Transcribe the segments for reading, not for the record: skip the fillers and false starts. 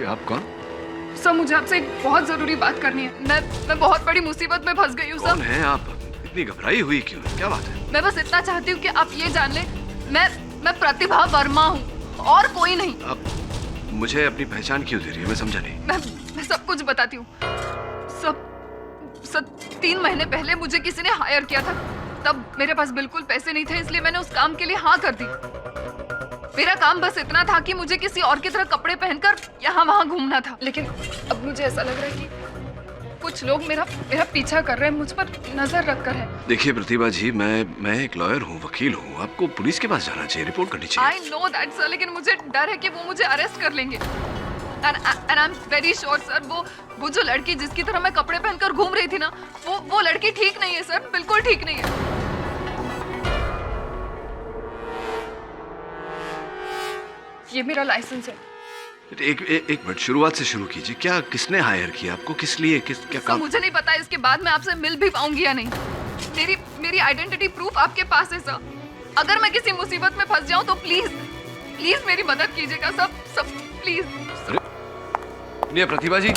आप कौन? सर मुझे आपसे एक बहुत जरूरी बात करनी है। मैं बहुत बड़ी मुसीबत में फंस गई हूँ सर। कौन है आप? इतनी घबराई हुई क्यों? क्या बात है? मैं बस इतना चाहती हूँ कि आप ये जान लें, मैं प्रतिभा वर्मा हूँ और कोई नहीं। आप मुझे अपनी पहचान क्यों दे रही है? मैं समझा नहीं। मैं सब कुछ बताती हूँ। सब 3 महीने पहले मुझे किसी ने हायर किया था। तब मेरे पास बिल्कुल पैसे नहीं थे, इसलिए मैंने उस काम के लिए हाँ कर दी। मेरा काम बस इतना था कि मुझे किसी और की तरह कपड़े पहनकर यहाँ वहाँ घूमना था। लेकिन अब मुझे ऐसा लग रहा है कि कुछ लोग मेरा पीछा कर रहे हैं, मुझ पर नजर रख कर है। देखिए प्रतिभा जी, मैं एक लॉयर हूँ, वकील हूँ। आपको पुलिस के पास जाना चाहिए, रिपोर्ट करनी चाहिए। I know that sir, लेकिन मुझे डर है कि वो मुझे अरेस्ट कर लेंगे। And I'm very sure sir, वो जो लड़की जिसकी तरह मैं कपड़े पहनकर घूम रही थी ना, वो लड़की ठीक नहीं है सर, बिल्कुल ठीक नहीं है। ये मेरा लाइसेंस है। एक मिनट, शुरुआत से शुरू कीजिए। क्या किसने हायर किया आपको? किस लिए? क्या काम? मुझे नहीं पता इसके बाद मैं आपसे मिल भी पाऊंगी या नहीं। मेरी आइडेंटिटी प्रूफ आपके पास है सर। अगर मैं किसी मुसीबत में फंस जाऊं तो प्लीज मेरी मदद कीजिएगा सब प्लीज। नहीं प्रतिभा जी,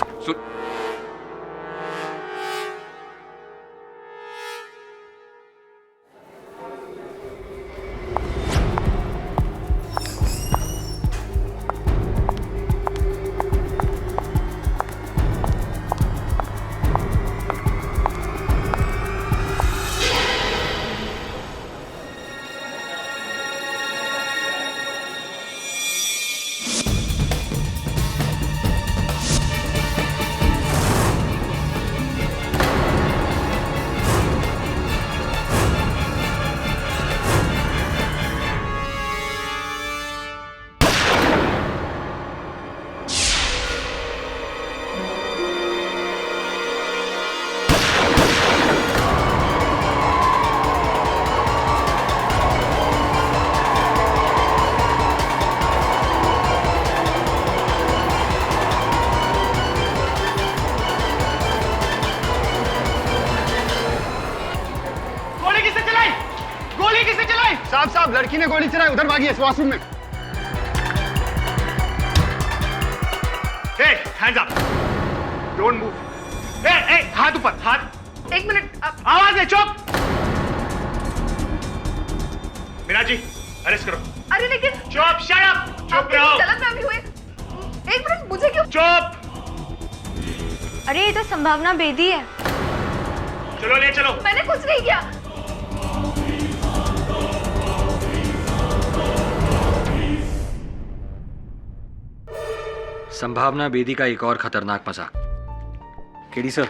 साहब लड़की ने गोली चलाई, उधर भागी है वॉशरूम में। Hey, hands up! Don't move. Hey, हाथ ऊपर, हाथ। एक मिनट। आवाज है, चुप! मीना जी, अरेस्ट करो। अरे लेकिन चुप, shut up! चुप रहो। गलतफहमी हुई। एक मिनट, मुझे क्यों? चुप! अरे ये तो संभावना बेदी है। चलो ले चलो। मैंने कुछ नहीं किया। संभावना बेदी का एक और खतरनाक मजाक। केडी सर,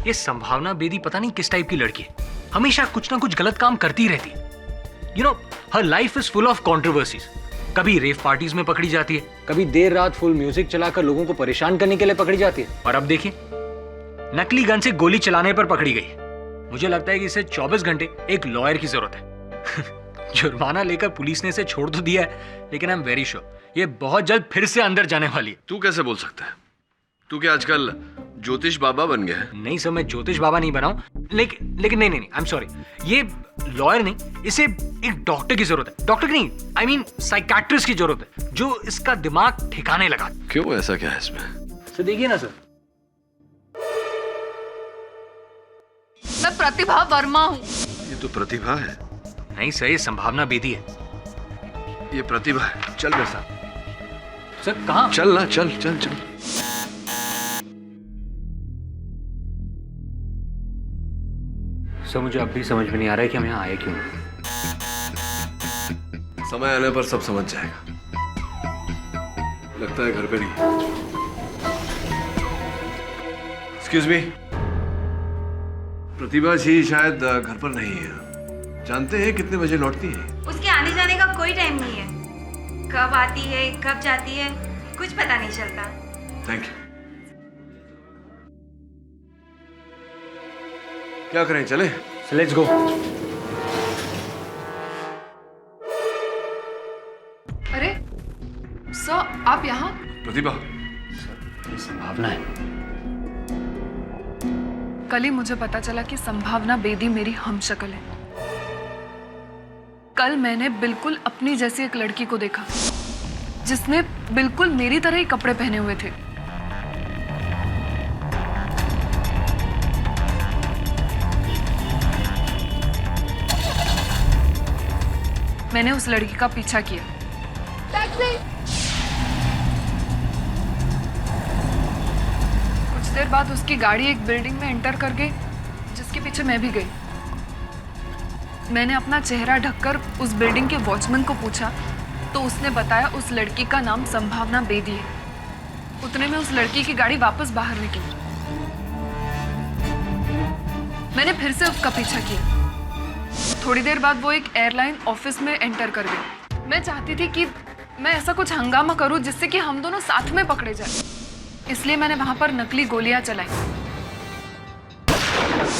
ये संभावना बेदी पता नहीं किस टाइप की लड़की है, हमेशा कुछ ना कुछ गलत काम करती रहती है। You know, her life is full of controversies. कभी रेव पार्टीज में पकड़ी जाती है, कभी देर रात फुल म्यूजिक चलाकर लोगों को परेशान करने के लिए पकड़ी जाती है, और अब देखिए नकली गन से गोली चलाने पर पकड़ी गई। मुझे लगता है कि इसे 24 घंटे एक लॉयर की जरूरत है। जुर्माना लेकर पुलिस ने इसे छोड़ तो दिया है, लेकिन आई एम वेरी श्योर ये बहुत जल्द फिर से अंदर जाने वाली है। तू कैसे बोल सकता है? तू क्या आजकल ज्योतिष बाबा बन गया है? नहीं सर, मैं ज्योतिष बाबा नहीं बना हूं, लेकिन नहीं, आई एम सॉरी। ये लॉयर नहीं, इसे एक डॉक्टर की जरूरत है। डॉक्टर नहीं, आई मीन साइकाट्रिस्ट की जरूरत है, जो इसका दिमाग ठिकाने लगा। क्यों, ऐसा क्या है इसमें? सर देखिए ना सर, मैं प्रतिभा वर्मा हूँ। ये तो प्रतिभा है। नहीं सर, ये संभावना बेदी है। ये प्रतिभा है। चल मेरे साथ। सर कहाँ? चल ना, चल चल चल। सर मुझे अब भी समझ में नहीं आ रहा है कि हम यहाँ आए क्यों। समय आने पर सब समझ जाएगा। लगता है घर पे नहीं। एक्सक्यूज मी, प्रतिभा जी शायद घर पर नहीं है। जानते हैं कितने बजे लौटती है? उसके आने जाने का कोई टाइम नहीं है। कब आती है, कब जाती है, कुछ पता नहीं चलता। Thank you. क्या करें, चले? Let's go. अरे सर, आप यहाँ? प्रतिभा, ये संभावना है। कल ही मुझे पता चला कि संभावना बेदी मेरी हमशक्ल है। कल मैंने बिल्कुल अपनी जैसी एक लड़की को देखा। जिसने बिल्कुल मेरी तरह ही कपड़े पहने हुए थे। मैंने उस लड़की का पीछा किया। कुछ देर बाद उसकी गाड़ी एक बिल्डिंग में एंटर कर गई, जिसके पीछे मैं भी गई। मैंने अपना चेहरा ढककर उस बिल्डिंग के वॉचमैन को पूछा तो उसने बताया उस लड़की का नाम संभावना बेदी है। उतने में उस लड़की की गाड़ी वापस बाहर निकली। मैंने फिर से उसका पीछा किया। थोड़ी देर बाद वो एक एयरलाइन ऑफिस में एंटर कर गई। मैं चाहती थी कि मैं ऐसा कुछ हंगामा करूं जिससे कि हम दोनों साथ में पकड़े जाएं। इसलिए मैंने वहां पर नकली गोलियां चलाई।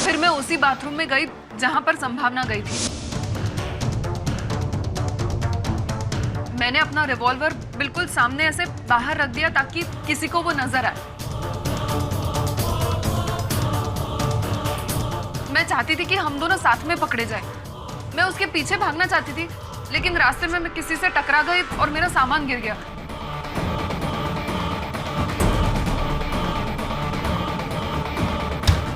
फिर मैं उसी बाथरूम में गई जहां पर संभावना गई थी। मैंने अपना रिवॉल्वर बिल्कुल सामने ऐसे बाहर रख दिया ताकि किसी को वो नजर आए। मैं चाहती थी कि हम दोनों साथ में पकड़े जाएं। मैं उसके पीछे भागना चाहती थी, लेकिन रास्ते में मैं किसी से टकरा गई और मेरा सामान गिर गया।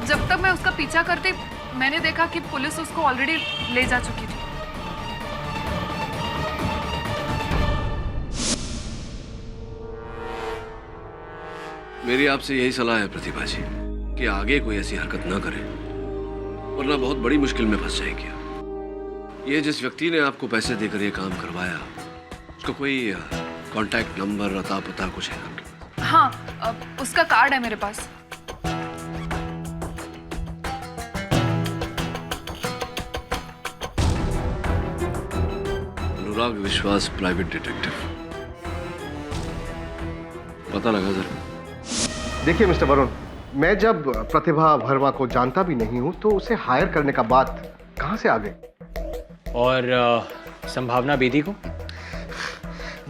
जब तक मैं उसका पीछा करती, मैंने देखा कि पुलिस उसको ऑलरेडी ले जा चुकी थी। मेरी आपसे यही सलाह है प्रतिभा जी कि आगे कोई ऐसी हरकत ना करें, वरना बहुत बड़ी मुश्किल में फंस जाएंगे। ये जिस व्यक्ति ने आपको पैसे देकर ये काम करवाया, उसका कोई कांटेक्ट नंबर, अता पता कुछ है आपके? हाँ, उसका कार्ड है मेरे पास। अनुराग विश्वास, प्राइवेट डिटेक्टिव। पता लगा जरा। देखिए मिस्टर वरुण, मैं जब प्रतिभा वर्मा को जानता भी नहीं हूं तो उसे हायर करने का बात कहां से आ गई? और संभावना बेदी को?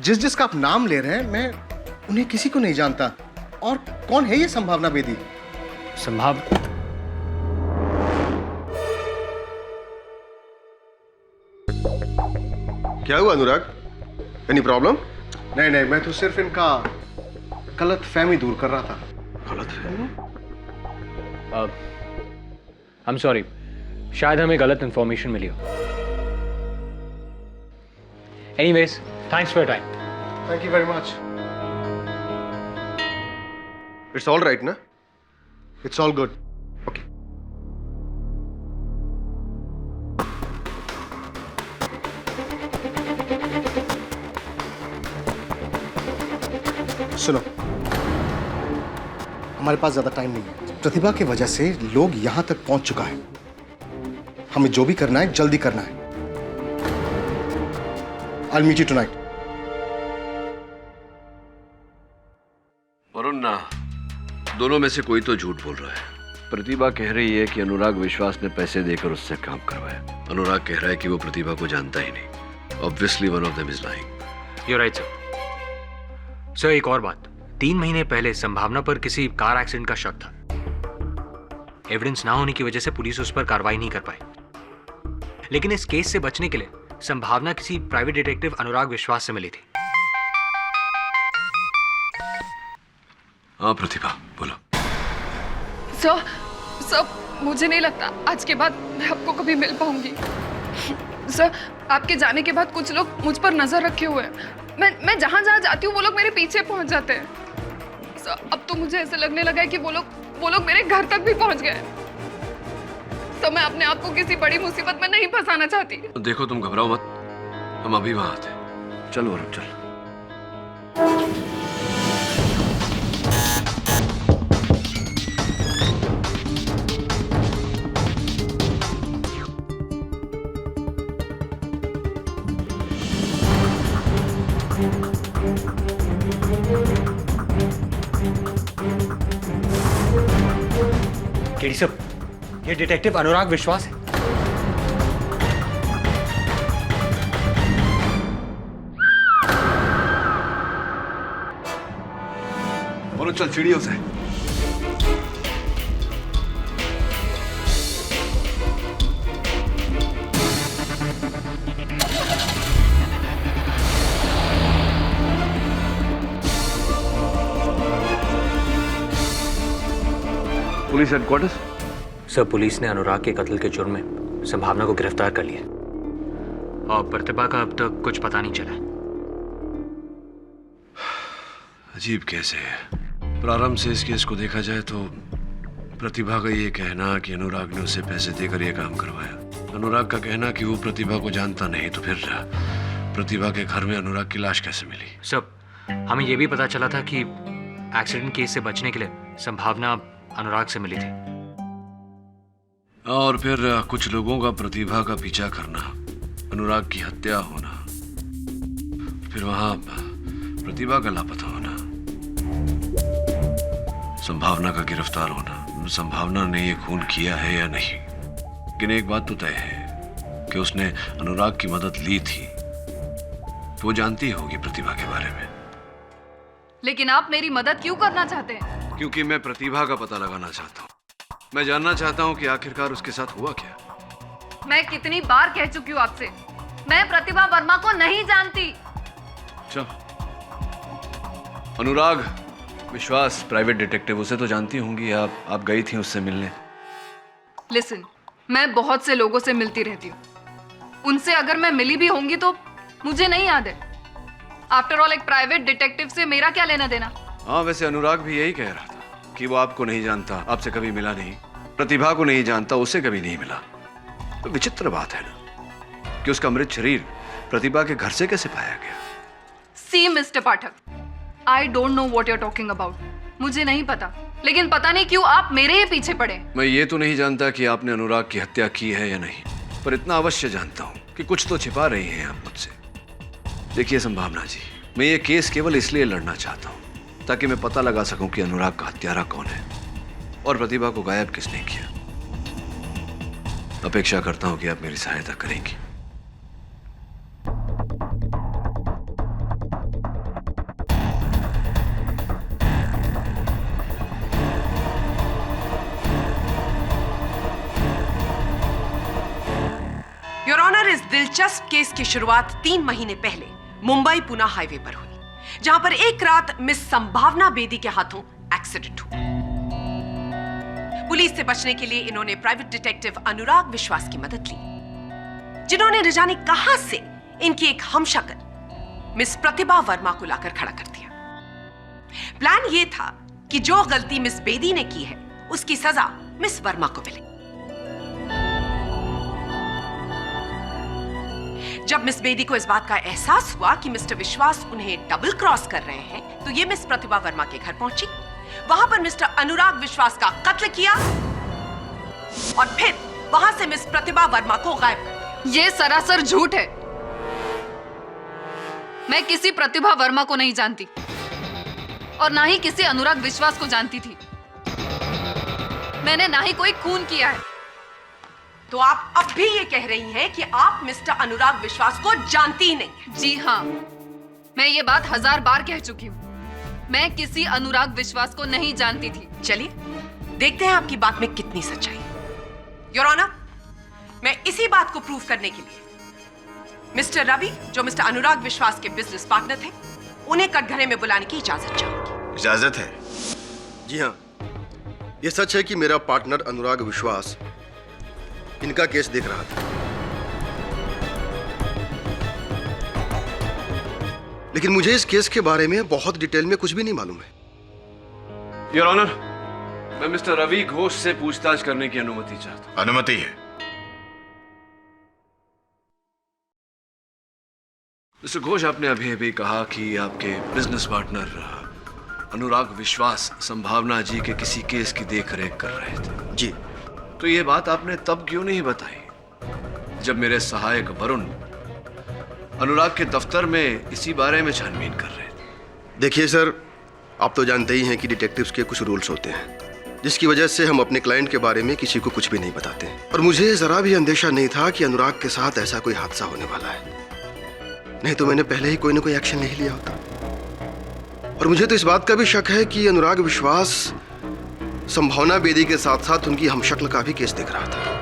जिसका आप नाम ले रहे हैं, मैं उन्हें किसी को नहीं जानता। और कौन है ये संभावना बेदी? क्या हुआ अनुराग? Any problem? नहीं, मैं तो सिर्फ इनका गलत फहमी दूर कर रहा था। गलत है? आई एम सॉरी, शायद हमें गलत इंफॉर्मेशन मिली हो। Anyways, thanks for your time. Thank you very much. It's all right ना? It's all good. ओके। सुनो, हमारे पास ज्यादा टाइम नहीं है। प्रतिभा की वजह से लोग यहां तक पहुंच चुका है। हमें जो भी करना है जल्दी करना है। I'll meet you tonight. Varun ना, दोनों में से कोई तो झूठ बोल रहा है। प्रतिभा कह रही है कि अनुराग विश्वास ने पैसे देकर उससे काम करवाया। अनुराग कह रहा है कि वो प्रतिभा को जानता ही नहीं। Obviously one of them is lying. You're right, sir. Sir, एक और बात। 3 महीने पहले संभावना पर किसी कार एक्सीडेंट का शक था। एविडेंस ना होने की वजह से पुलिस उस पर कार्रवाई नहीं कर पाई। लेकिन इस केस से बचने के लिए संभावना किसी प्राइवेट डिटेक्टिव अनुराग विश्वास से मिली थी। हाँ प्रतिभा, बोलो। सर, मुझे नहीं लगता आज के बाद मैं आपको कभी मिल पाऊंगी। सर, आपके जाने के बाद कुछ लोग मुझ पर नजर रखे हुए हैं। मैं जहां जहां जाती हूँ वो लोग मेरे पीछे पहुंच जाते हैं। सर, अब तो मुझे ऐसे लगने लगा है कि वो लोग मेरे घर तक भी पहुंच गए। तो मैं अपने आप को किसी बड़ी मुसीबत में नहीं फंसाना चाहती। देखो, तुम घबराओ मत, हम अभी वहां आते हैं। चलो वरुण, चल। केडी साहब, ये डिटेक्टिव अनुराग विश्वास है। वरुण, चल सीढ़ियों से। Police headquarters? सर, पुलिस ने अनुराग के कत्ल के जुर्म में संभावना को गिरफ्तार कर लिया और प्रतिभा का अब तक कुछ पता नहीं चला। अजीब केस है। प्रारंभ से इस केस को देखा जाए तो प्रतिभा का ये कहना कि अनुराग ने उसे पैसे देकर यह काम करवाया, अनुराग का कहना कि वो प्रतिभा को जानता नहीं, तो फिर प्रतिभा के घर में अनुराग की लाश कैसे मिली? सब हमें यह भी पता चला था कि एक्सीडेंट केस से बचने के लिए संभावना अनुराग से मिली थी। और फिर कुछ लोगों का प्रतिभा का पीछा करना, अनुराग की हत्या होना, फिर वहां प्रतिभा का लापता होना, संभावना का गिरफ्तार होना। संभावना ने ये खून किया है या नहीं, लेकिन एक बात तो तय है कि उसने अनुराग की मदद ली थी, तो वो जानती होगी प्रतिभा के बारे में। लेकिन आप मेरी मदद क्यों करना चाहते हैं? क्योंकि मैं प्रतिभा का पता लगाना चाहता हूँ। मैं जानना चाहता हूँ कि आखिरकार उसके साथ हुआ क्या। मैं कितनी बार कह चुकी हूँ आपसे, मैं प्रतिभा वर्मा को नहीं जानती। अच्छा, अनुराग विश्वास प्राइवेट डिटेक्टिव, उसे तो जानती होंगी आप गई थी उससे मिलने। लिसन, मैं बहुत से लोगों से मिलती रहती हूँ, उनसे अगर मैं मिली भी होंगी तो मुझे नहीं याद है। आफ्टर ऑल, एक प्राइवेट डिटेक्टिव से मेरा क्या लेना देना? हाँ, वैसे अनुराग भी यही कह रहा था कि वो आपको नहीं जानता, आपसे कभी मिला नहीं, प्रतिभा को नहीं जानता, उससे कभी नहीं मिला। तो विचित्र बात है ना कि उसका मृत शरीर प्रतिभा के घर से कैसे पाया गया? See mister Pathak, I don't know what you are talking about. मुझे नहीं पता, लेकिन पता नहीं क्यों आप मेरे ही पीछे पड़े। मैं ये तो नहीं जानता कि आपने अनुराग की हत्या की है या नहीं, पर इतना अवश्य जानता हूँ कि कुछ तो छिपा रही हैं आप मुझसे। देखिए संभावना जी, मैं ये केस केवल इसलिए लड़ना चाहता हूँ ताकि मैं पता लगा सकूं कि अनुराग का हत्यारा कौन है और प्रतिभा को गायब किसने किया। अपेक्षा करता हूं कि आप मेरी सहायता करेंगी। योर ऑनर, इस दिलचस्प केस की शुरुआत 3 महीने पहले मुंबई पुणे हाईवे पर हुई, जहां पर एक रात मिस संभावना बेदी के हाथों एक्सीडेंट हुआ। पुलिस से बचने के लिए इन्होंने प्राइवेट डिटेक्टिव अनुराग विश्वास की मदद ली, जिन्होंने न जाने कहां से इनकी एक हमशक्ल मिस प्रतिभा वर्मा को लाकर खड़ा कर दिया। प्लान यह था कि जो गलती मिस बेदी ने की है उसकी सजा मिस वर्मा को मिले। जब मिस बेदी को इस बात का एहसास हुआ कि मिस्टर विश्वास उन्हें डबल क्रॉस कर रहे हैं, तो ये मिस प्रतिभा वर्मा के घर पहुंची, वहां पर मिस्टर अनुराग विश्वास का कत्ल किया और फिर वहां से मिस प्रतिभा वर्मा को गायब कर दिया। ये सरासर झूठ है। मैं किसी प्रतिभा वर्मा को नहीं जानती और ना ही किसी अनुराग विश्वास को जानती थी। मैंने ना ही कोई खून किया है। तो आप अब भी ये कह रही हैं कि आप मिस्टर अनुराग विश्वास को जानती ही नहीं? जी हाँ, मैं ये बात 1000 बार कह चुकी हूँ। मैं किसी अनुराग विश्वास को नहीं जानती थी। चलिए देखते हैं आपकी बात में कितनी सच्चाई। योर ऑनर, मैं इसी बात को प्रूव करने के लिए मिस्टर रवि, जो मिस्टर अनुराग विश्वास के बिजनेस पार्टनर थे, उन्हें कटघरे में बुलाने की इजाजत चाहूंगी। इजाजत है? जी हाँ, यह सच है कि मेरा पार्टनर अनुराग विश्वास इनका केस देख रहा था, लेकिन मुझे इस केस के बारे में बहुत डिटेल में कुछ भी नहीं मालूम है। योर ऑनर, मैं मिस्टर रवि घोष से पूछताछ करने की अनुमति चाहता हूं। अनुमति है। मिस्टर घोष, आपने अभी अभी कहा कि आपके बिजनेस पार्टनर अनुराग विश्वास संभावना जी के किसी केस की देखरेख कर रहे थे। जी। तो ये बात आपने तब क्यों नहीं बताई जब मेरे सहायक वरुण अनुराग के दफ्तर में इसी बारे में छानबीन कर रहे थे? देखिए सर, आप तो जानते ही हैं कि डिटेक्टिव्स के कुछ रूल्स होते हैं, जिसकी वजह से हम अपने क्लाइंट के बारे में किसी को कुछ भी नहीं बताते। और मुझे जरा भी अंदेशा नहीं था कि अनुराग के साथ ऐसा कोई हादसा होने वाला है, नहीं तो मैंने पहले ही कोई ना कोई एक्शन नहीं लिया होता। और मुझे तो इस बात का भी शक है कि अनुराग विश्वास संभावना बेदी के साथ साथ उनकी हमशक्ल का भी केस देख रहा था।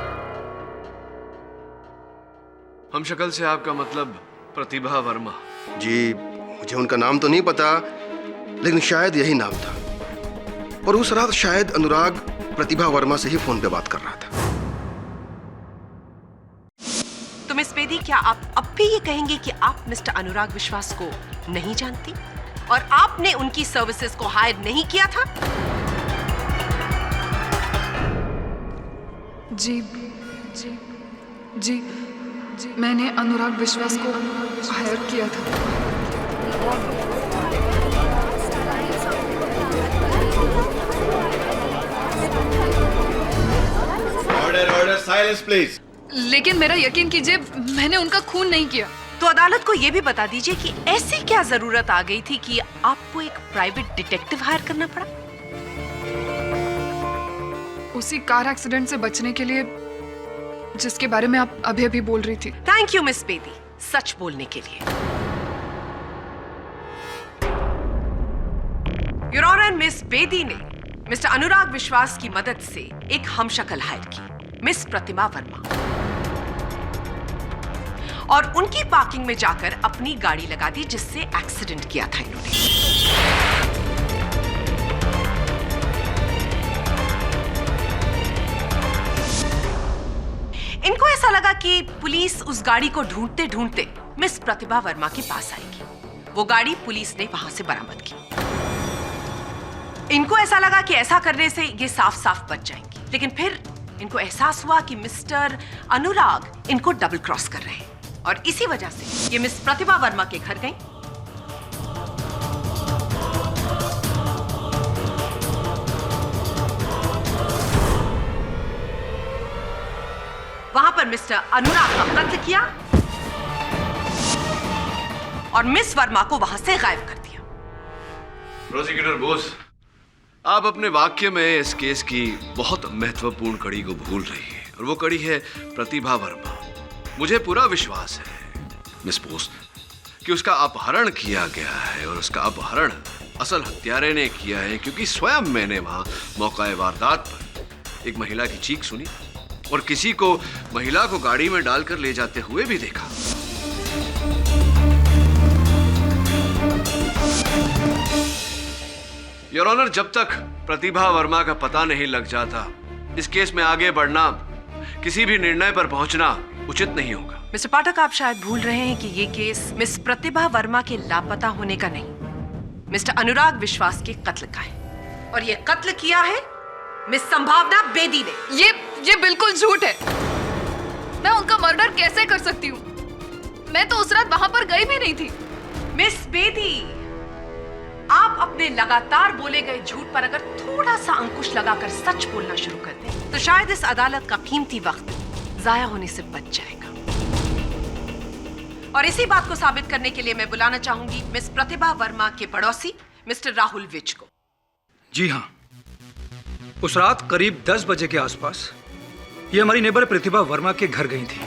हमशक्ल से आपका मतलब प्रतिभा वर्मा? जी, मुझे उनका नाम तो नहीं पता, लेकिन शायद यही नाम था। और उस रात शायद अनुराग प्रतिभा वर्मा से ही फोन पे बात कर रहा था। तो मिस बेदी, क्या आप अब भी ये कहेंगे कि आप मिस्टर अनुराग विश्वास को नहीं जानती और आपने उनकी सर्विसेज को हायर नहीं किया था? जी जी जी जी मैंने अनुराग विश्वास को हायर किया था। Order order, silence please. लेकिन मेरा यकीन कीजिए, मैंने उनका खून नहीं किया। तो अदालत को यह भी बता दीजिए कि ऐसी क्या जरूरत आ गई थी कि आपको एक प्राइवेट डिटेक्टिव हायर करना पड़ा? उसी कार एक्सीडेंट से बचने के लिए जिसके बारे में आप अभी अभी बोल रही थी। थैंक यू मिस बेदी, सच बोलने के लिए। योर ऑनर, मिस बेदी ने मिस्टर अनुराग विश्वास की मदद से एक हमशक्ल हायर की, मिस प्रतिभा वर्मा, और उनकी पार्किंग में जाकर अपनी गाड़ी लगा दी जिससे एक्सीडेंट किया था इन्होंने। इनको ऐसा लगा कि पुलिस उस गाड़ी को ढूंढते ढूंढते मिस प्रतिभा वर्मा के पास आएगी। वो गाड़ी पुलिस ने वहां से बरामद की। इनको ऐसा लगा कि ऐसा करने से ये साफ साफ बच जाएंगी, लेकिन फिर इनको एहसास हुआ कि मिस्टर अनुराग इनको डबल क्रॉस कर रहे हैं और इसी वजह से ये मिस प्रतिभा वर्मा के घर गई। वहां पर मिस्टर अनुराग का कत्ल किया और मिस वर्मा को वहां से गायब कर दिया। प्रोसिक्यूटर बोस, आप अपने वाक्य में इस केस की बहुत महत्वपूर्ण कड़ी को भूल रही है, और वो कड़ी है प्रतिभा वर्मा। मुझे पूरा विश्वास है मिस बोस कि उसका अपहरण किया गया है, और उसका अपहरण असल हत्यारे ने किया है, क्योंकि स्वयं मैंने वहां मौकाए वारदात पर एक महिला की चीख सुनी और किसी को महिला को गाड़ी में डालकर ले जाते हुए भी देखा। योर ऑनर, जब तक प्रतिभा वर्मा का पता नहीं लग जाता, इस केस में आगे बढ़ना, किसी भी निर्णय पर पहुंचना उचित नहीं होगा। मिस्टर पाठक, आप शायद भूल रहे हैं कि ये केस मिस प्रतिभा वर्मा के लापता होने का नहीं, मिस्टर अनुराग विश्वास के कत्ल का है, और ये कत्ल किया है मिस संभावना बेदी ने। ये बिल्कुल झूठ है। मैं उनका मर्डर कैसे कर सकती हूँ? मैं तो उस रात वहां पर गई भी नहीं थी। मिस बेदी, आप अपने लगातार बोले गए झूठ पर अगर थोड़ा सा अंकुश लगाकर सच बोलना शुरू कर दें, तो शायद इस अदालत का कीमती वक्त जाया होने से बच जाएगा। और इसी बात को साबित करने के लिए मैं बुलाना चाहूंगी मिस प्रतिभा वर्मा के पड़ोसी मिस्टर राहुल विज को। जी हाँ, उस रात करीब 10 बजे के आसपास ये हमारी नेबर प्रतिभा वर्मा के घर गई थी।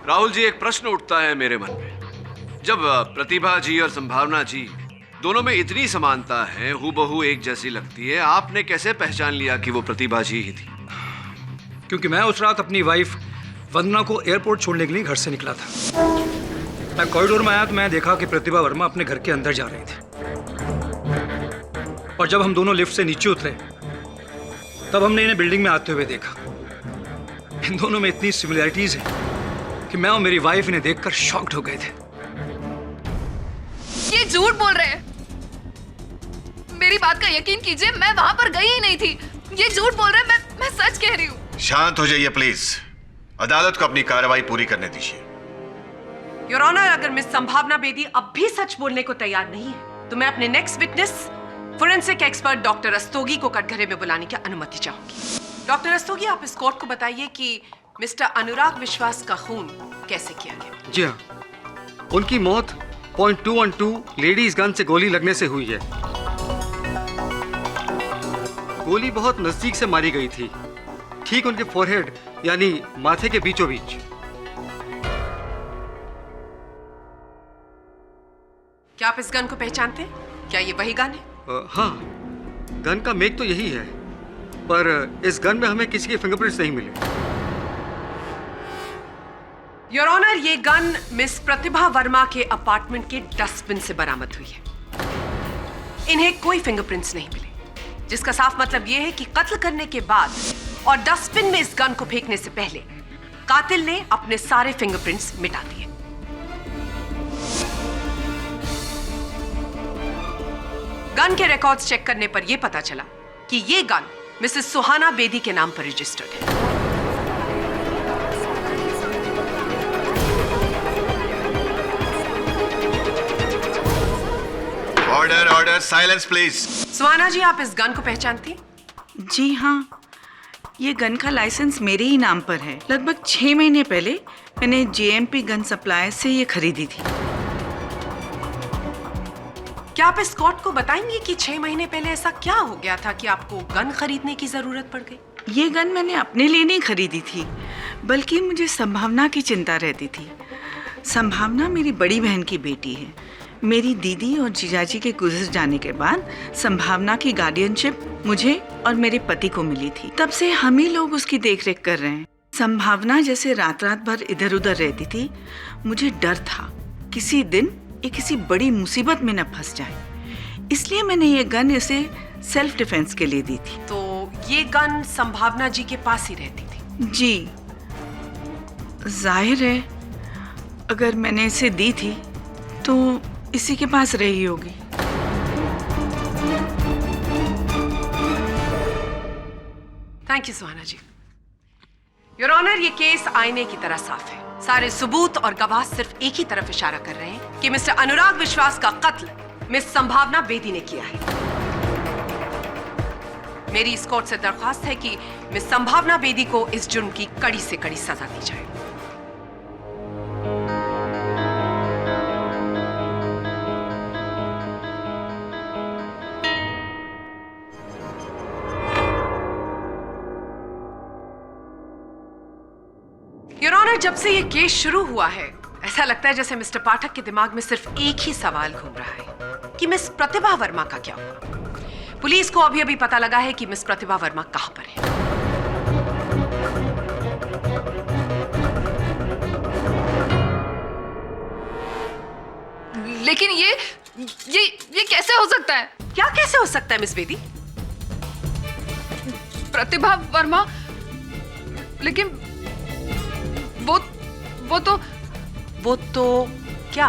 राहुल जी, एक प्रश्न उठता है मेरे मन में। जब प्रतिभा जी और संभावना जी दोनों में इतनी समानता है, हूबहू एक जैसी लगती है, आपने कैसे पहचान लिया कि वो प्रतिभा जी ही थी? क्योंकि मैं उस रात अपनी वाइफ वंदना को एयरपोर्ट छोड़ने के लिए घर से निकला था। मैं कॉरिडोर में आया तो मैं देखा कि प्रतिभा वर्मा अपने घर के अंदर जा रही थी, और जब हम दोनों लिफ्ट से नीचे उतरे तब हमने इन्हें बिल्डिंग में आते हुए देखा। इन दोनों में इतनी सिमिलैरिटीज है कि मैं और मेरी वाइफ इन्हें देखकर शॉक्ड हो गए थे। ये झूठ बोल रहे हैं। मेरी बात का यकीन कीजिए, मैं वहां पर गई ही नहीं थी। ये झूठ बोल रहे हैं। मैं सच कह रही हूँ। शांत हो जाइए प्लीज, अदालत को अपनी कार्रवाई पूरी करने दीजिए। योर ऑनर, अगर मिस संभावना बेदी अब भी सच बोलने को तैयार नहीं है, तो मैं अपने next witness forensic expert doctor Rastogi को कटघरे में बुलाने की अनुमति चाहूंगी। डॉक्टर रस्तोगी, आप इस कोर्ट को बताइए कि मिस्टर अनुराग विश्वास का खून कैसे किया गया। जी हाँ, उनकी मौत .212 लेडीज गन से गोली लगने से हुई है। गोली बहुत नजदीक से मारी गई थी, ठीक उनके फोरहेड यानी माथे के बीचों बीच। क्या आप इस गन को पहचानते हैं? क्या ये वही गन है? हाँ, गन का मेक तो यही है, पर इस गन में हमें किसी के फिंगरप्रिंट्स नहीं मिले। योर ऑनर, ये गन मिस प्रतिभा वर्मा के अपार्टमेंट के डस्टबिन से बरामद हुई है। इन्हें कोई फिंगरप्रिंट्स नहीं मिले, जिसका साफ मतलब यह है कि कत्ल करने के बाद और डस्टबिन में इस गन को फेंकने से पहले कातिल ने अपने सारे फिंगरप्रिंट्स मिटा दिए। गन के रिकॉर्ड्स चेक करने पर यह पता चला कि यह गन मिसेस सुहाना बेदी के नाम पर रजिस्टर्ड है। Order order, silence please. Suhana ji, आप इस गन को पहचानती? जी हाँ, ये गन का लाइसेंस मेरे ही नाम पर है। लगभग 6 महीने पहले मैंने JMP गन सप्लायर से ये खरीदी थी। क्या आप इस कोर्ट को बताएंगे कि 6 महीने पहले ऐसा क्या हो गया था कि आपको गन खरीदने की जरूरत पड़ गई? ये गन मैंने अपने लिए नहीं खरीदी थी, बल्कि मुझे संभावना की चिंता रहती थी। संभावना मेरी बड़ी बहन की बेटी है। मेरी दीदी और जीजाजी के गुजर जाने के बाद संभावना की गार्डियनशिप मुझे और मेरे पति को मिली थी। तब से हम ही लोग उसकी देखरेख कर रहे हैं। संभावना जैसे रात रात भर इधर उधर रहती थी, मुझे डर था किसी दिन ये किसी बड़ी मुसीबत में न फंस जाए। इसलिए मैंने ये गन इसे सेल्फ डिफेंस के लिए दी थी। तो ये गन संभावना जी के पास ही रहती थी? जी, जाहिर है अगर मैंने इसे दी थी तो इसी के पास रही होगी। Thank you Suhana ji. Your honour, ये केस आईने की तरह साफ है। सारे सबूत और गवाह सिर्फ एक ही तरफ इशारा कर रहे हैं कि मिस्टर अनुराग विश्वास का कत्ल मिस संभावना बेदी ने किया है। मेरी इस कोर्ट से दरख्वास्त है कि मिस संभावना बेदी को इस जुर्म की कड़ी से कड़ी सजा दी जाए। योर ऑनर, जब से ये केस शुरू हुआ है ऐसा लगता है जैसे मिस्टर पाठक के दिमाग में सिर्फ एक ही सवाल घूम रहा है कि मिस प्रतिभा वर्मा का क्या हुआ। पुलिस को अभी अभी पता लगा है कि मिस प्रतिभा वर्मा कहां पर है। लेकिन ये कैसे हो सकता है? क्या कैसे हो सकता है मिस बेदी? प्रतिभा वर्मा, लेकिन वो तो क्या?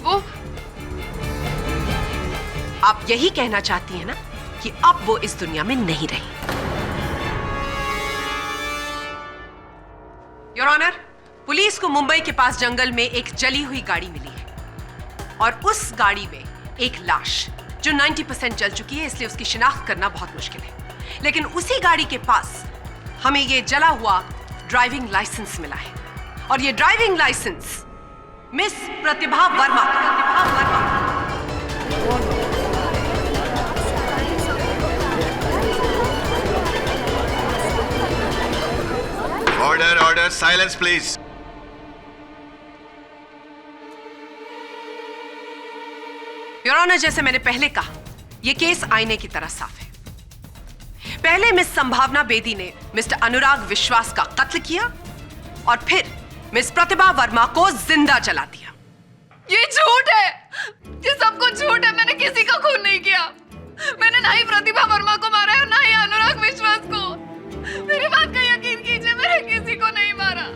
वो आप यही कहना चाहती हैं ना कि अब वो इस दुनिया में नहीं रही। योर ऑनर, पुलिस को मुंबई के पास जंगल में एक जली हुई गाड़ी मिली है और उस गाड़ी में एक लाश जो 90% जल चुकी है, इसलिए उसकी शिनाख्त करना बहुत मुश्किल है। लेकिन उसी गाड़ी के पास हमें ये जला हुआ ड्राइविंग लाइसेंस मिला है और ये driving licence miss Pratibha Varma order order, silence please. Your honour, जैसे मैंने पहले कहा, यह केस आईने की तरह साफ है। पहले मिस संभावना बेदी ने मिस्टर अनुराग विश्वास का कत्ल किया और फिर मिस प्रतिभा वर्मा को जिंदा जला दिया। ये झूठ है, ये सब कुछ झूठ है। मैंने किसी का खून नहीं किया। मैंने ना ही प्रतिभा वर्मा को मारा है और ना ही अनुराग विश्वास को। मेरी बात का यकीन कीजिए, मैंने किसी को नहीं मारा।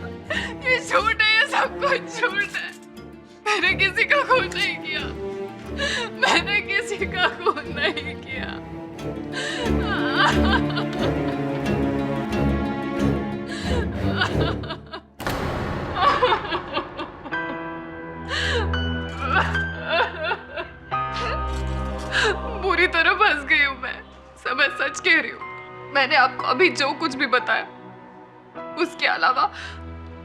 ये झूठ है, ये सब कुछ झूठ है। मैंने किसी का खून नहीं किया। मैंने किसी का खून नहीं किया। बुरी तरह फंस गई हूं मैं। सब मैं सच कह रही हूँ। मैंने आपको अभी जो कुछ भी बताया उसके अलावा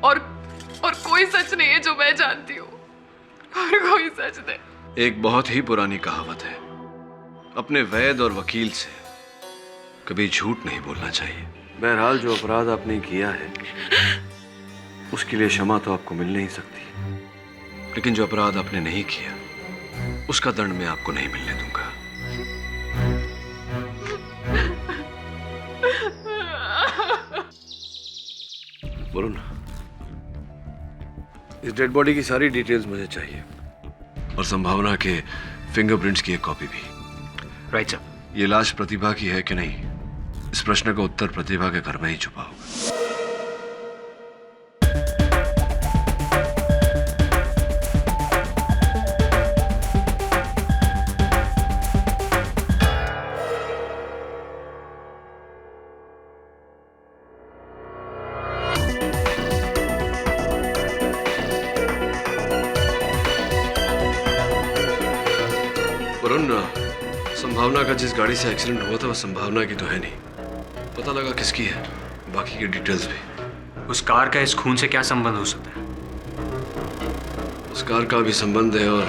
और कोई सच नहीं है जो मैं जानती हूँ। और कोई सच नहीं। एक बहुत ही पुरानी कहावत है, अपने वैद और वकील से कभी झूठ नहीं बोलना चाहिए। बहरहाल जो अपराध आपने किया है उसके लिए क्षमा तो आपको मिल नहीं सकती, लेकिन जो अपराध आपने नहीं किया उसका दंड मैं आपको नहीं मिलने दूंगा। बोलो ना। इस डेड बॉडी की सारी डिटेल्स मुझे चाहिए और संभावना के फिंगरप्रिंट्स की एक कॉपी भी। Right sir. ये लाश प्रतिभा की है कि नहीं, इस प्रश्न का उत्तर प्रतिभा के घर में ही छुपा होगा। वरुण, संभावना का जिस गाड़ी से एक्सीडेंट हुआ था वो संभावना की तो है नहीं। पता लगा किसकी है, बाकी की डिटेल्स भी। उस कार का इस खून से क्या संबंध हो सकता है? उस कार का भी संबंध है और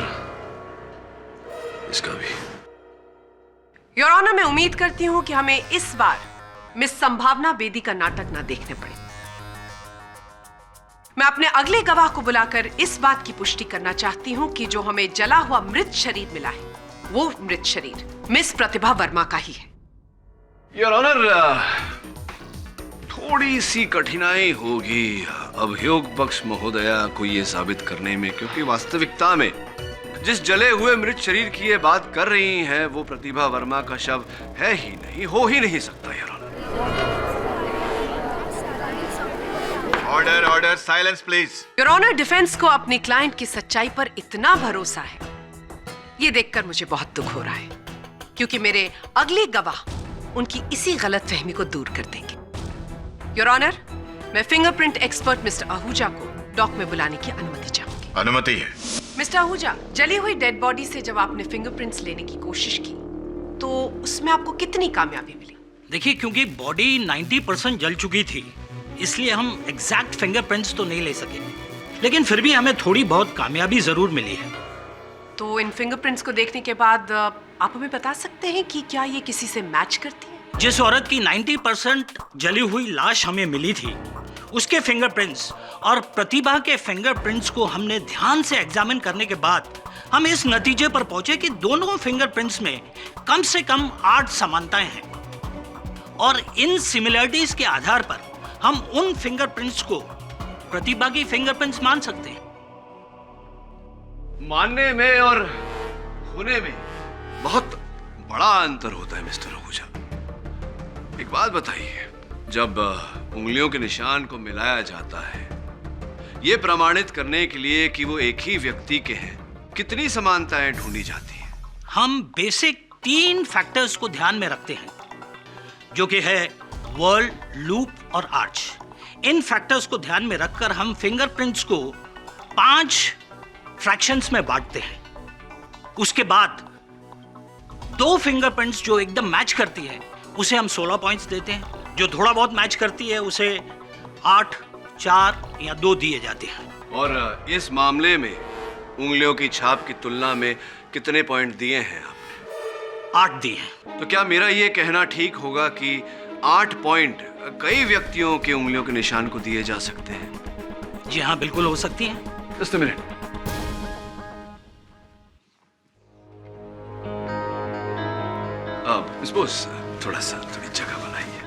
इसका भी। योर ऑनर, मैं उम्मीद करती हूं कि हमें इस बार मिस संभावना बेदी का नाटक ना देखने पड़े। मैं अपने अगले गवाह को बुलाकर इस बात की पुष्टि करना चाहती हूं कि जो हमें जला हुआ मृत शरीर मिला है वो मृत शरीर मिस प्रतिभा वर्मा का ही है। योर ऑनर, थोड़ी सी कठिनाई होगी अभियोग पक्ष महोदया को ये साबित करने में, क्योंकि वास्तविकता में जिस जले हुए मृत शरीर की ये बात कर रही हैं वो प्रतिभा वर्मा का शव है ही नहीं, हो ही नहीं सकता। Your honour, order order, silence please. Your honour, defence को अपनी क्लाइंट की सच्चाई पर इतना भरोसा है, ये देखकर मुझे बहुत दुख हो रहा है, क्योंकि मेरे अगले गवाह उनकी इसी गलतफहमी को दूर कर देंगे। योर ऑनर, मैं फिंगरप्रिंट एक्सपर्ट मिस्टर आहूजा को डॉक में बुलाने की अनुमति चाहूंगी। अनुमति है। मिस्टर आहूजा, जली हुई डेड बॉडी से जब आपने फिंगरप्रिंट्स लेने की कोशिश की तो उसमें आपको कितनी कामयाबी मिली? देखिए, क्योंकि बॉडी 90% जल चुकी थी, इसलिए हम एग्जैक्ट फिंगरप्रिंट्स तो नहीं ले सके, लेकिन फिर भी हमें थोड़ी बहुत कामयाबी जरूर मिली है। तो इन फिंगरप्रिंट्स को देखने के बाद आप हमें बता सकते हैं कि क्या ये किसी से मैच करती है? जिस औरत की 90% जली हुई लाश हमें मिली थी, उसके फिंगरप्रिंट्स और प्रतिभा के फिंगरप्रिंट्स को हमने ध्यान से एग्जामिन करने के बाद हम इस नतीजे पर पहुंचे कि दोनों फिंगरप्रिंट्स में कम से कम 8 समानताएं हैं, और इन सिमिलरिटीज के आधार पर हम उन फिंगरप्रिंट्स को प्रतिभा की फिंगरप्रिंट्स मान सकते हैं। मानने में और होने में बहुत बड़ा अंतर होता है मिस्टर आहूजा। एक बात बताइए, जब उंगलियों के निशान को मिलाया जाता है यह प्रमाणित करने के लिए कि वो एक ही व्यक्ति के हैं, कितनी समानताएं ढूंढी जाती हैं? हम बेसिक 3 फैक्टर्स को ध्यान में रखते हैं, जो कि है वर्ल्ड, लूप और आर्च। इन फैक्टर्स को ध्यान में रखकर हम फिंगरप्रिंट्स को 5 फ्रैक्शंस में बांटते हैं। उसके बाद 2 फिंगरप्रिंट्स जो एकदम मैच करती है उसे हम 16 पॉइंट्स देते हैं, जो थोड़ा बहुत मैच करती है उसे 8, 4 या 2 दिए जाते हैं। और इस मामले में उंगलियों की छाप की तुलना में कितने पॉइंट दिए हैं आपने? 8 दिए हैं। तो क्या मेरा ये कहना ठीक होगा कि 8 पॉइंट कई व्यक्तियों के उंगलियों के निशान को दिए जा सकते हैं? जी हाँ, बिल्कुल हो सकती है। Just a minute. अब सपोज थोड़ी जगह बनाइए।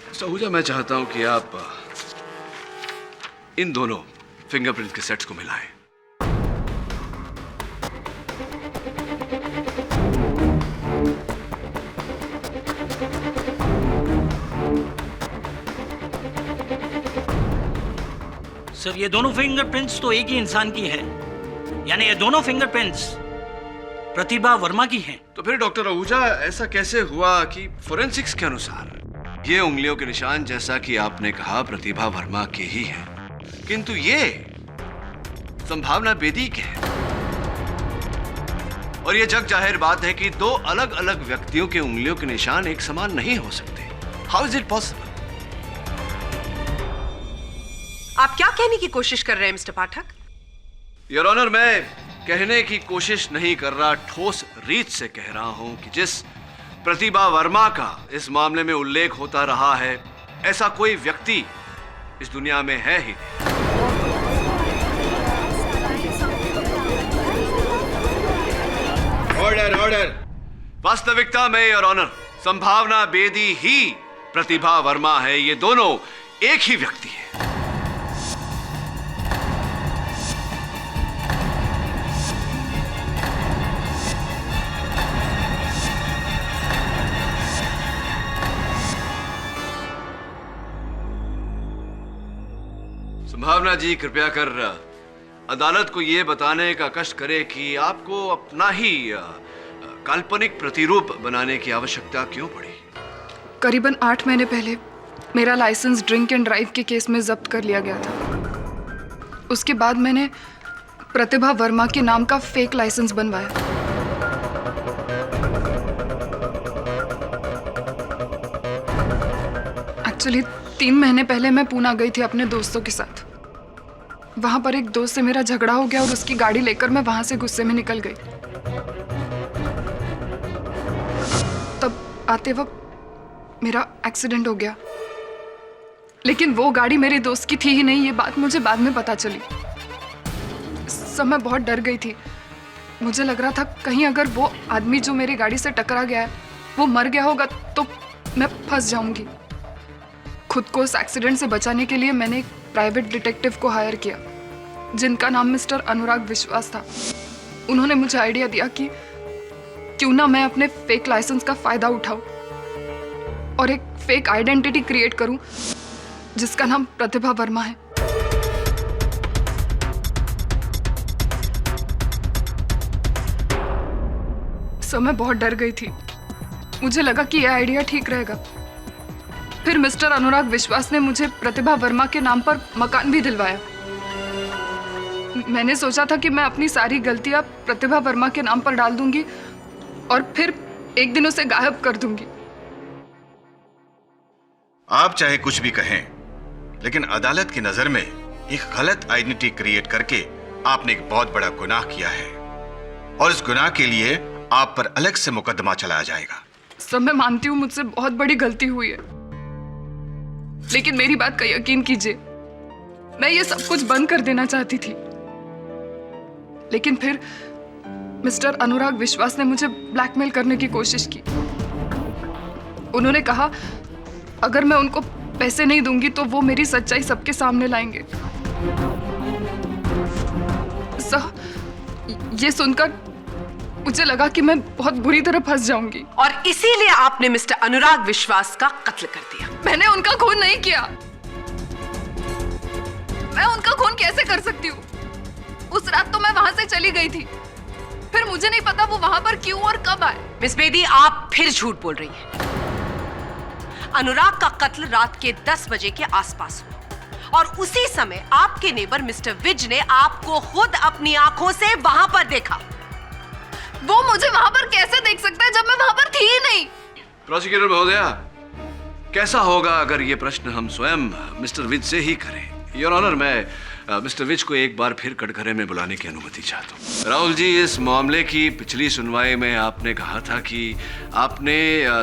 मिस्टर आहूजा, मैं चाहता हूं कि आप इन दोनों फिंगरप्रिंट के सेट्स को मिलाएं। सर, ये दोनों फिंगरप्रिंट्स तो एक ही इंसान की हैं, यानी ये दोनों फिंगरप्रिंट्स प्रतिभा वर्मा की हैं। तो फिर डॉक्टर आहूजा, ऐसा कैसे हुआ कि फोरेंसिक्स के अनुसार ये उंगलियों के निशान, जैसा कि आपने कहा, प्रतिभा वर्मा के ही हैं, किंतु ये संभावना बेदी के हैं? और ये जग जाहिर बात है कि 2 अलग अलग व्यक्तियों के उंगलियों के निशान एक समान नहीं हो सकते। How is it possible? आप क्या कहने की कोशिश कर रहे हैं मिस्टर पाठक? योर ऑनर, मैं कहने की कोशिश नहीं कर रहा, ठोस रीत से कह रहा हूं कि जिस प्रतिभा वर्मा का इस मामले में उल्लेख होता रहा है, ऐसा कोई व्यक्ति इस दुनिया में है ही नहीं। Order order. वास्तविकता में योर ऑनर, संभावना बेदी ही प्रतिभा वर्मा है। ये दोनों एक ही व्यक्ति है। संभावना जी कृपया कर अदालत को ये बताने का कष्ट करे कि आपको अपना ही काल्पनिक प्रतिरूप बनाने की आवश्यकता क्यों पड़ी? करीबन 8 महीने पहले मेरा लाइसेंस ड्रिंक एंड ड्राइव के केस में जब्त कर लिया गया था। उसके बाद मैंने प्रतिभा वर्मा के नाम का फेक लाइसेंस बनवाया। एक्चुअली 3 महीने पहले मैं पूना गई थी अपने दोस्तों के साथ। वहां पर एक दोस्त से मेरा झगड़ा हो गया और उसकी गाड़ी लेकर मैं वहां से गुस्से में निकल गई। तब आते वक्त मेरा एक्सीडेंट हो गया, लेकिन वो गाड़ी मेरे दोस्त की थी ही नहीं। ये बात मुझे बाद में पता चली। सब मैं बहुत डर गई थी। मुझे लग रहा था कहीं अगर वो आदमी जो मेरी गाड़ी से टकरा गया है वो मर गया होगा तो मैं फंस जाऊंगी। खुद को उस एक्सीडेंट से बचाने के लिए मैंने एक प्राइवेट डिटेक्टिव को हायर किया जिनका नाम मिस्टर अनुराग विश्वास था। उन्होंने मुझे आइडिया दिया कि क्यों ना मैं अपने फेक लाइसेंस का फायदा उठाऊं और एक फेक आइडेंटिटी क्रिएट करूं जिसका नाम प्रतिभा वर्मा है। सो मैं बहुत डर गई थी। मुझे लगा कि यह आइडिया ठीक रहेगा। फिर मिस्टर अनुराग विश्वास ने मुझे प्रतिभा वर्मा के नाम पर मकान भी दिलवाया। मैंने सोचा था कि मैं अपनी सारी गलतियां प्रतिभा वर्मा के नाम पर डाल दूंगी और फिर एक दिन उसे गायब कर दूंगी। आप चाहे कुछ भी कहें, लेकिन अदालत की नजर में एक गलत आइडेंटिटी क्रिएट करके आपने एक बहुत बड़ा गुनाह किया है और इस गुनाह के लिए आप पर अलग से मुकदमा चलाया जाएगा। सब मैं मानती हूँ मुझसे बहुत बड़ी गलती हुई है, लेकिन मेरी बात का यकीन कीजिए, मैं ये सब कुछ बंद कर देना चाहती थी। लेकिन फिर मिस्टर अनुराग विश्वास ने मुझे ब्लैकमेल करने की कोशिश की। उन्होंने कहा अगर मैं उनको पैसे नहीं दूंगी तो वो मेरी सच्चाई सबके सामने लाएंगे। ये सुनकर मुझे लगा कि मैं बहुत बुरी तरह फंस जाऊंगी और इसीलिए आपने मिस्टर अनुराग विश्वास का कत्ल कर दिया। मैंने उनका खून नहीं किया। मैं उनका खून कैसे कर सकती हूँ? उस रात तो मैं वहां से चली गई थी, फिर मुझे नहीं पता वो वहां पर क्यों और कब आए। मिस बेदी, आप फिर झूठ बोल रही हैं। अनुराग का कत्ल रात के 10 बजे के आसपास हुआ और उसी समय आपके नेबर मिस्टर विज ने आपको खुद अपनी आंखों से वहां पर देखा। वो मुझे वहां पर कैसे देख सकता है जब मैं वहां पर थी ही नहीं? प्रोसिक्यूटर महोदया, कैसा होगा अगर ये प्रश्न हम स्वयं मिस्टर विज से ही करें? योर ऑनर, मैं मिस्टर विज को एक बार फिर कटघरे में बुलाने की अनुमति चाहता हूँ। राहुल जी, इस मामले की पिछली सुनवाई में आपने कहा था कि आपने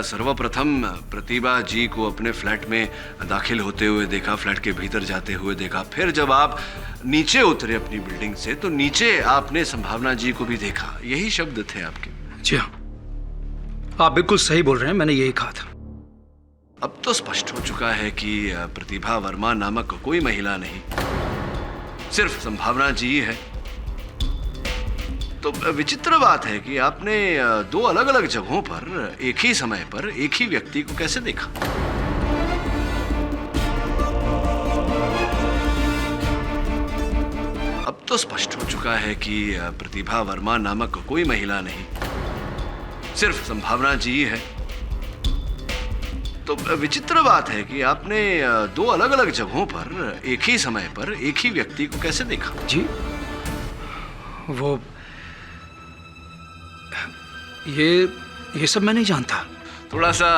सर्वप्रथम प्रतिभा जी को अपने फ्लैट में दाखिल होते हुए देखा, फ्लैट के भीतर जाते हुए देखा। फिर जब आप नीचे उतरे अपनी बिल्डिंग से तो नीचे आपने संभावना जी को भी देखा। यही शब्द थे आपके? जी हाँ, आप बिल्कुल सही बोल रहे हैं, मैंने यही कहा था। अब तो स्पष्ट हो चुका है कि प्रतिभा वर्मा नामक कोई महिला नहीं, सिर्फ संभावना जी है। तो विचित्र बात है कि आपने 2 अलग अलग जगहों पर एक ही समय पर एक ही व्यक्ति को कैसे देखा? अब तो स्पष्ट हो चुका है कि प्रतिभा वर्मा नामक कोई महिला नहीं, सिर्फ संभावना जी है। तो विचित्र बात है कि आपने 2 अलग अलग जगहों पर एक ही समय पर एक ही व्यक्ति को कैसे देखा? जी, वो ये सब मैं नहीं जानता। थोड़ा सा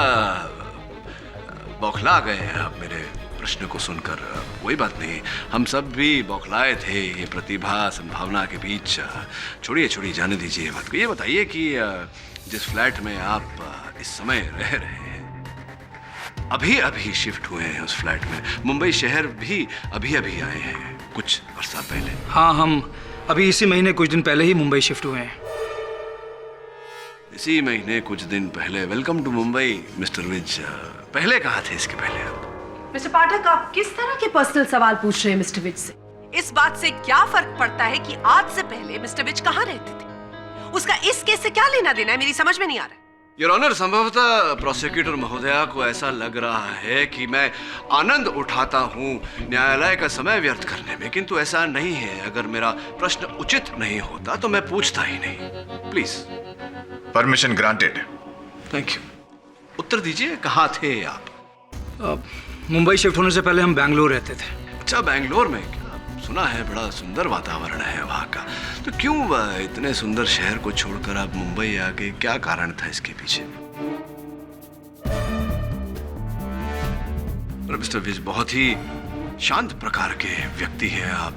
बौखला गए आप मेरे प्रश्न को सुनकर। कोई बात नहीं, हम सब भी बौखलाए थे ये प्रतिभा संभावना के बीच। छोड़िए जाने दीजिए बात को। ये बताइए कि जिस फ्लैट में आप इस समय रह रहे हैं, अभी शिफ्ट हुए हैं उस फ्लैट में, मुंबई शहर भी अभी आए हैं कुछ अर्सा पहले? हाँ, हम अभी इसी महीने कुछ दिन पहले ही मुंबई शिफ्ट हुए हैं। इसी महीने कुछ दिन पहले। Welcome to Mumbai mister Vij. पहले कहाँ थे इसके पहले आप? मिस्टर पाठक, आप किस तरह के पर्सनल सवाल पूछ रहे हैं मिस्टर विज से? इस बात से क्या फर्क पड़ता है कि आज से पहले मिस्टर विज कहाँ रहते थे? उसका इस केस से क्या लेना देना है, मेरी समझ में नहीं आ रहा है। योर ऑनर, संभवतः प्रोसिक्यूटर महोदया को ऐसा लग रहा है कि मैं आनंद उठाता हूं न्यायालय का समय व्यर्थ करने में, किंतु ऐसा नहीं है। अगर मेरा प्रश्न उचित नहीं होता तो मैं पूछता ही नहीं। Please. Permission granted. Thank you. उत्तर दीजिए, कहाँ थे आप? मुंबई शिफ्ट होने से पहले हम बैंगलोर रहते थे। अच्छा, बैंगलोर में? क्या सुना है बड़ा सुंदर वातावरण है वहाँ का। तो क्यों इतने सुंदर शहर को छोड़कर आप मुंबई आ गए? क्या कारण था इसके पीछे? मिस्टर विज बहुत ही शांत प्रकार के व्यक्ति हैं आप,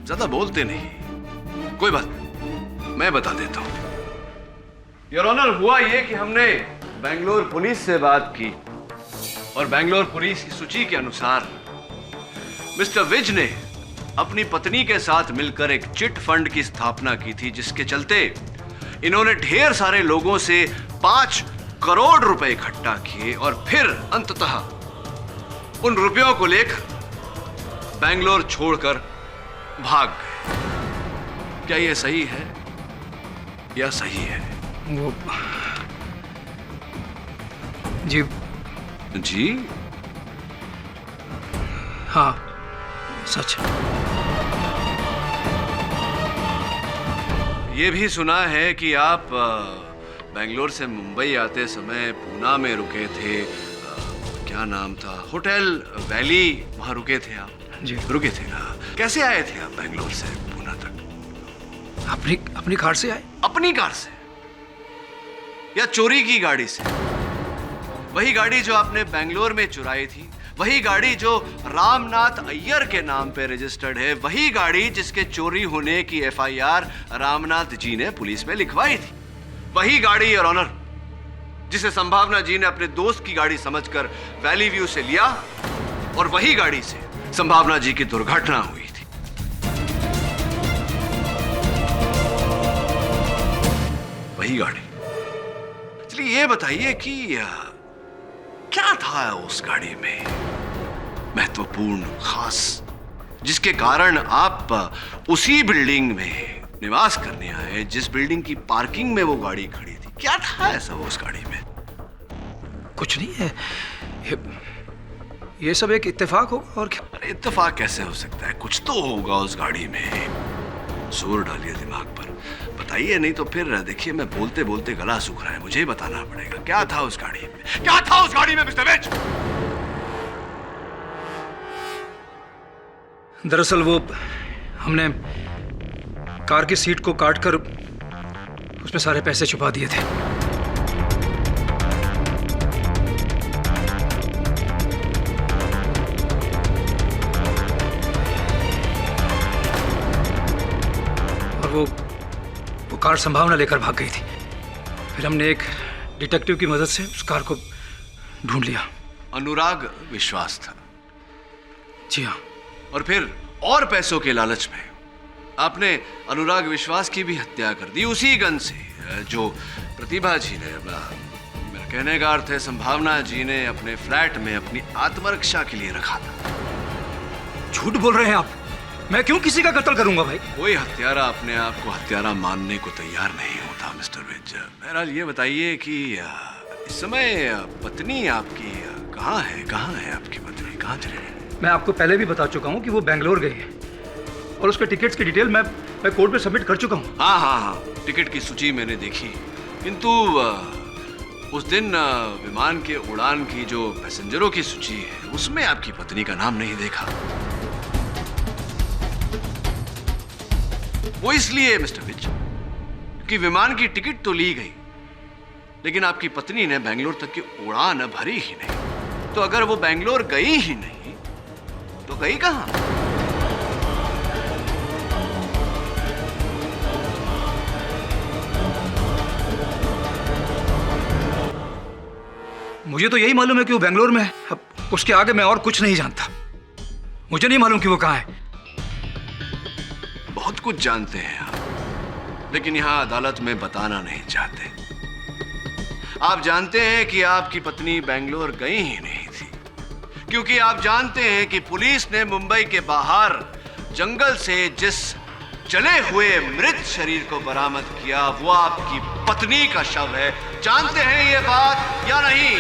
ज्यादा बोलते नहीं। कोई बात नहीं, मैं बता देता हूं। योर ऑनर, हुआ ये कि हमने बेंगलोर पुलिस से बात की और बेंगलोर पुलिस की सूची के अनुसार मिस्टर विज ने अपनी पत्नी के साथ मिलकर एक चिट फंड की स्थापना की थी, जिसके चलते इन्होंने ढेर सारे लोगों से 5 करोड़ रुपए इकट्ठा किए और फिर अंततः उन रुपयों को लेकर बेंगलोर छोड़कर भाग गए। क्या यह सही है या सही है? वो जी जी हाँ, सच। ये भी सुना है कि आप बेंगलोर से मुंबई आते समय पूना में रुके थे। क्या नाम था? होटल वैली, वहां रुके थे आप? जी रुके थे। कैसे आए थे आप बेंगलोर से पूना तक? अपनी कार से आए। अपनी कार से या चोरी की गाड़ी से? वही गाड़ी जो आपने बेंगलोर में चुराई थी, वही गाड़ी जो रामनाथ अय्यर के नाम पे रजिस्टर्ड है, वही गाड़ी जिसके चोरी होने की FIR रामनाथ जी ने पुलिस में लिखवाई थी, वही गाड़ी योर ऑनर जिसे संभावना जी ने अपने दोस्त की गाड़ी समझकर वैली व्यू से लिया, और वही गाड़ी से संभावना जी की दुर्घटना हुई थी। वही गाड़ी। चलिए ये बताइए कि क्या था उस गाड़ी में महत्वपूर्ण, खास, जिसके कारण आप उसी बिल्डिंग में निवास करने आए, जिस बिल्डिंग की पार्किंग में वो गाड़ी खड़ी थी? क्या था ऐसा वो उस गाड़ी में? कुछ नहीं है, ये सब एक इत्तेफाक होगा और क्या। अरे इत्तेफाक कैसे हो सकता है? कुछ तो होगा उस गाड़ी में। जोर डालिए दिमाग पर, बताइए, नहीं तो फिर देखिए मैं बोलते बोलते गला सूख रहा है, मुझे ही बताना पड़ेगा। क्या था उस गाड़ी में? क्या था उस गाड़ी में मिस्टर विज? दरअसल वो हमने कार की सीट को काटकर उसमें सारे पैसे छुपा दिए थे। और वो कार संभावना लेकर भाग गई थी। फिर हमने एक डिटेक्टिव की मदद से उस कार को ढूंढ लिया। अनुराग विश्वास था? जी हाँ। और फिर और पैसों के लालच में आपने अनुराग विश्वास की भी हत्या कर दी, उसी गन से जो प्रतिभा जी ने, मेरा कहने का अर्थ है संभावना जी ने अपने फ्लैट में अपनी आत्मरक्षा के लिए रखा था। झूठ बोल रहे हैं आप। मैं क्यों किसी का कत्ल करूंगा भाई? कोई हत्यारा अपने आप को हत्यारा मानने को तैयार नहीं होता मिस्टर विज। बहरहाल ये बताइए कि इस समय पत्नी आपकी कहाँ है आपकी पत्नी? कहाँ चली गई? मैं आपको पहले भी बता चुका हूँ कि वो बेंगलोर गई है और उसके टिकट्स की डिटेल मैं कोर्ट में सबमिट कर चुका हूँ। हाँ, टिकट की सूची मैंने देखी, किंतु उस दिन विमान के उड़ान की जो पैसेंजरों की सूची है उसमें आपकी पत्नी का नाम नहीं देखा। वो इसलिए मिस्टर विज कि विमान की टिकट तो ली गई, लेकिन आपकी पत्नी ने बेंगलोर तक की उड़ान भरी ही नहीं। तो अगर वो बेंगलोर गई ही नहीं तो गई कहां? मुझे तो यही मालूम है कि वो बेंगलोर में है। अब उसके आगे मैं और कुछ नहीं जानता। मुझे नहीं मालूम कि वो कहाँ है। बहुत कुछ जानते हैं आप, लेकिन यहां अदालत में बताना नहीं चाहते। आप जानते हैं कि आपकी पत्नी बेंगलोर गई ही नहीं थी, क्योंकि आप जानते हैं कि पुलिस ने मुंबई के बाहर जंगल से जिस जले हुए मृत शरीर को बरामद किया वो आपकी पत्नी का शव है। जानते हैं ये बात या नहीं?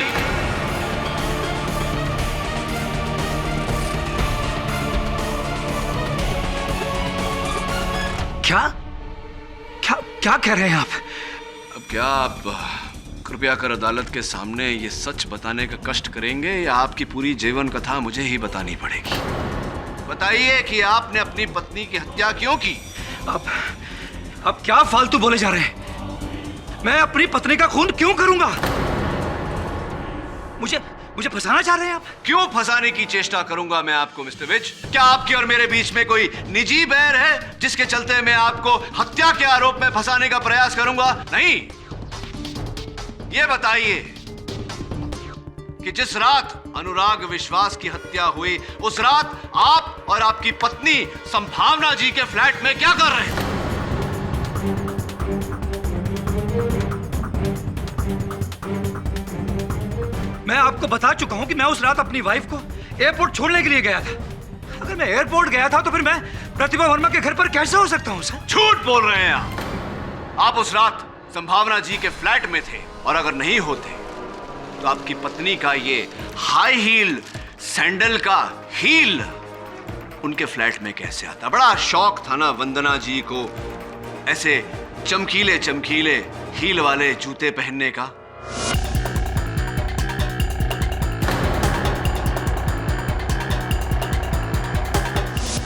क्या क्या क्या कह रहे हैं आप? अब क्या आप कृपया कर अदालत के सामने ये सच बताने का कष्ट करेंगे या आपकी पूरी जीवन कथा मुझे ही बतानी पड़ेगी? बताइए कि आपने अपनी पत्नी की हत्या क्यों की? आप क्या फालतू बोले जा रहे हैं? मैं अपनी पत्नी का खून क्यों करूंगा? मुझे फंसाना चाह रहे हैं आप? क्यों फंसाने की चेष्टा करूंगा मैं आपको मिस्टर विज? क्या आपके और मेरे बीच में कोई निजी बैर है जिसके चलते मैं आपको हत्या के आरोप में फंसाने का प्रयास करूंगा? नहीं। ये बताइए कि जिस रात अनुराग विश्वास की हत्या हुई उस रात आप और आपकी पत्नी संभावना जी के फ्लैट में क्या कर रहे थे? मैं आपको बता चुका हूं कि मैं उस रात अपनी वाइफ को एयरपोर्ट छोड़ने के लिए गया था। अगर मैं एयरपोर्ट गया था तो फिर मैं प्रतिभा वर्मा के घर पर कैसे हो सकता हूं सर? झूठ बोल रहे हैं आप उस रात संभावना जी के फ्लैट में थे और अगर नहीं होते तो आपकी पत्नी का ये हाई हील सैंडल का हील उनके फ्लैट में कैसे आता? बड़ा शौक था ना वंदना जी को ऐसे चमकीले चमकीले हील वाले जूते पहनने का।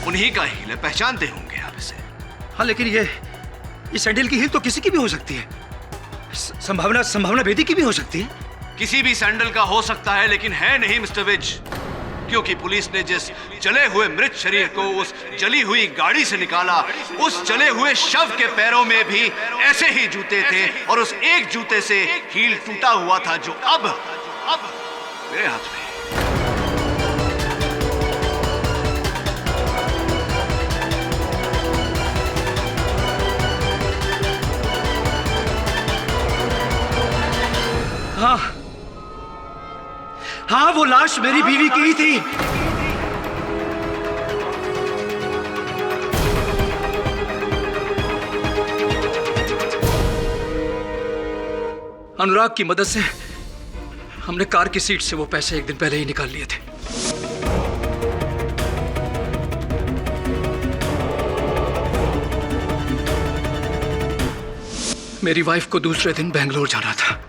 उन्हीं का हील है, पहचानते होंगे आप इसे। हाँ, लेकिन ये सैंडल की हील तो किसी की भी हो सकती है। संभावना बेदी की भी हो सकती है। किसी भी सैंडल का हो सकता है लेकिन है नहीं मिस्टर विज, क्योंकि पुलिस ने जिस जले हुए मृत शरीर को उस जली हुई गाड़ी से निकाला उस जले हुए शव के पैरों में भी ऐसे ही जूते थे और उस एक जूते से हील टूटा हुआ था जो अब मेरे हाथ में। हाँ, वो लाश मेरी बीवी की ही थी। अनुराग की मदद से हमने कार की सीट से वो पैसे एक दिन पहले ही निकाल लिए थे। मेरी वाइफ को दूसरे दिन बेंगलोर जाना था।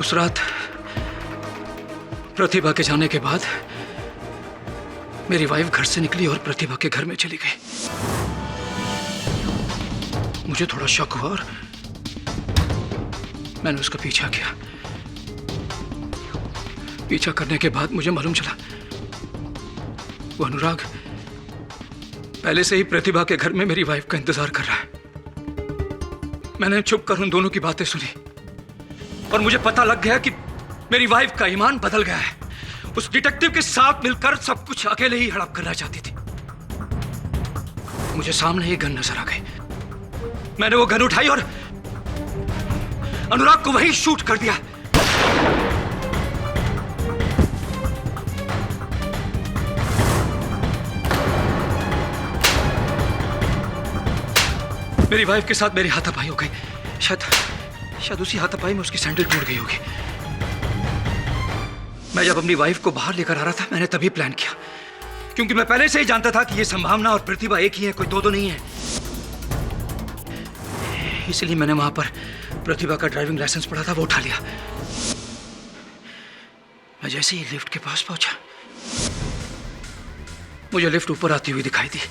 उस रात प्रतिभा के जाने के बाद मेरी वाइफ घर से निकली और प्रतिभा के घर में चली गई। मुझे थोड़ा शक हुआ और मैंने उसका पीछा किया। पीछा करने के बाद मुझे मालूम चला वो अनुराग पहले से ही प्रतिभा के घर में मेरी वाइफ का इंतजार कर रहा है। मैंने छुप कर उन दोनों की बातें सुनी और मुझे पता लग गया कि मेरी वाइफ का ईमान बदल गया है। उस डिटेक्टिव के साथ मिलकर सब कुछ अकेले ही हड़प करना चाहती थी। मुझे सामने ही गन नजर आ गई। मैंने वो गन उठाई और अनुराग को वहीं शूट कर दिया। मेरी वाइफ के साथ मेरी हाथापाई हो गई। शायद उसी हाथापाई में उसकी सैंडल टूट गई होगी। मैं जब अपनी वाइफ को बाहर लेकर आ रहा था मैंने तभी प्लान किया, क्योंकि मैं पहले से ही जानता था कि ये संभावना और प्रतिभा एक ही है, कोई दो नहीं है। इसलिए मैंने वहां पर प्रतिभा का ड्राइविंग लाइसेंस पड़ा था, वो उठा लिया। मैं जैसे ही लिफ्ट के पास पहुंचा मुझे लिफ्ट ऊपर आती हुई दिखाई दी।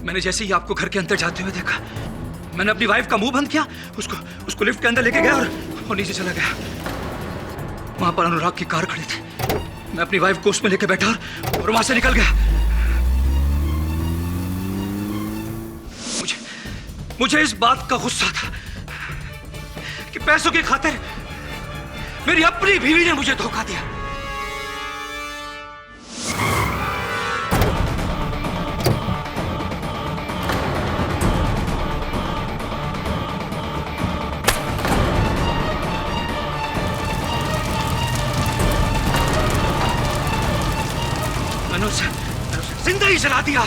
मैंने जैसे ही आपको घर के अंदर जाते हुए देखा मैंने अपनी वाइफ का मुंह बंद किया, उसको लिफ्ट के अंदर लेके गया और नीचे चला गया। वहां पर अनुराग की कार खड़ी थी। मैं अपनी वाइफ को उसमें लेके बैठा और वहां से निकल गया। मुझे इस बात का गुस्सा था कि पैसों की खातिर मेरी अपनी बीवी ने मुझे धोखा दिया। मैंने उसे जिंदा ही जला दिया।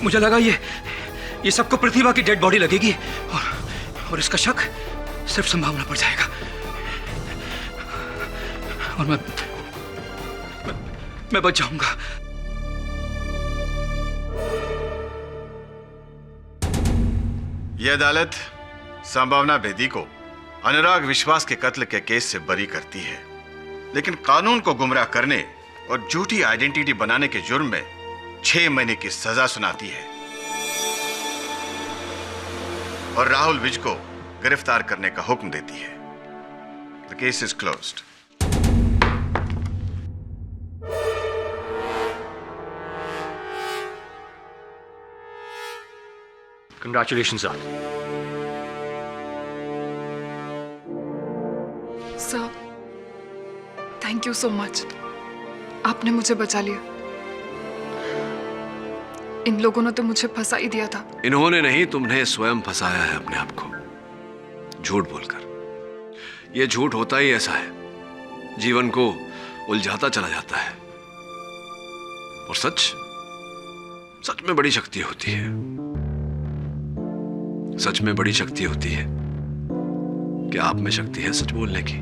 मुझे लगा ये सबको प्रतिभा की डेड बॉडी लगेगी और इसका शक सिर्फ संभावना पड़ जाएगा और मैं बच जाऊंगा। यह अदालत संभावना बेदी को अनुराग विश्वास के कत्ल के केस से बरी करती है, लेकिन कानून को गुमराह करने और झूठी आइडेंटिटी बनाने के जुर्म में 6 महीने की सजा सुनाती है और राहुल विज को गिरफ्तार करने का हुक्म देती है। The case is closed. Congratulation sir. Sir, thank you so much. आपने मुझे बचा लिया। इन लोगों ने तो मुझे फंसा ही दिया था। इन्होंने नहीं, तुमने स्वयं फंसाया है अपने आप को झूठ बोलकर। यह झूठ होता ही ऐसा है, जीवन को उलझाता चला जाता है। और सच में बड़ी शक्ति होती है। सच में बड़ी शक्ति होती है कि आप में शक्ति है सच बोलने की।